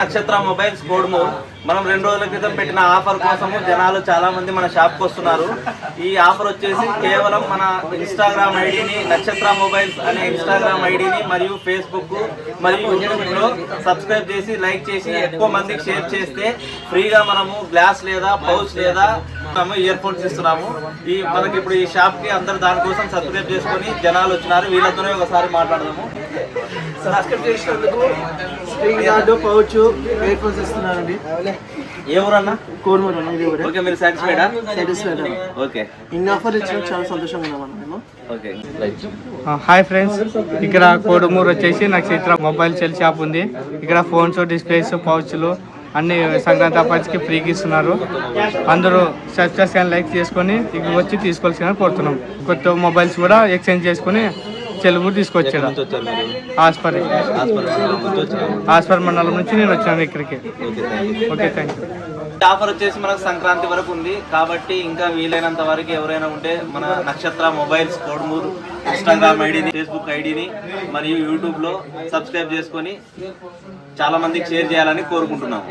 నక్షత్ర మొబైల్స్ కోడుమూరు మనం 2 రోజుల క్రితం పెట్టిన ఆఫర్ కోసము జనాలు చాలా మంది మన షాప్కి వస్తున్నారు. ఈ ఆఫర్ వచ్చేసి కేవలం మన ఇన్స్టాగ్రామ్ ఐడిని నక్షత్ర మొబైల్స్ అనే ఇన్స్టాగ్రామ్ ఐడిని మరియు ఫేస్బుక్ మరియు యూట్యూబ్లో సబ్స్క్రైబ్ చేసి లైక్ చేసి ఎక్కువ మందికి షేర్ చేస్తే ఫ్రీగా మనము గ్లాస్ లేదా పౌచ్ లేదా ఇయర్ ఫోన్స్ ఇస్తున్నాము. మనకి ఇప్పుడు ఈ షాప్కి అందరు దానికోసం సబ్స్క్రైబ్ చేసుకొని జనాలు వచ్చినారు. వీళ్ళతోనే ఒకసారి మాట్లాడదాము. సబ్స్క్రైబ్ చేసినందుకు screen guard pouch ear phones ఇస్తున్నారండి. ఏ ఊరన్నా? కోడుమూరు అన్న. ఓకే, మీరు సాటిస్ఫైడా? సాటిస్ఫైడ్. ఓకే, ఇన్ని ఆఫర్ ఇచ్చినందుకు చాలా సంతోషంగా ఉన్నాం మేము. ఓకే. హాయ్ ఫ్రెండ్స్, ఇక్కడ కోడుమూరు వచ్చేసి నక్షత్ర మొబైల్ సెల్ షాప్ ఉంది. ఇక్కడ ఫోన్స్, డిస్ప్లేస్, పౌచ్లు అన్ని సంక్రాంతి ఆఫర్స్కి ఫ్రీకి ఇస్తున్నారు. అందరూ సబ్స్క్రైబ్ అండ్ లైక్ చేసుకొని ఇక్కడ వచ్చి తీసుకోవాల్సిన కోరుతున్నాం. కొత్త మొబైల్స్ కూడా ఎక్స్చేంజ్ చేసుకొని చెలుగు తీసుకొచ్చాడు. ఆస్పర్ మండలం నుంచి నేను వచ్చాను ఇక్కడికి. Okay, thank you. ఆఫర్ వచ్చేసి మనకు సంక్రాంతి వరకు ఉంది కాబట్టి ఇంకా వీలైనంత వరకు ఎవరైనా ఉంటే మన నక్షత్ర మొబైల్స్ కోడుమూరు ఇన్స్టాగ్రామ్ ఐడిని, ఫేస్బుక్ ఐడిని మరియు యూట్యూబ్లో సబ్స్క్రైబ్ చేసుకొని చాలా మందికి షేర్ చేయాలని కోరుకుంటున్నాము.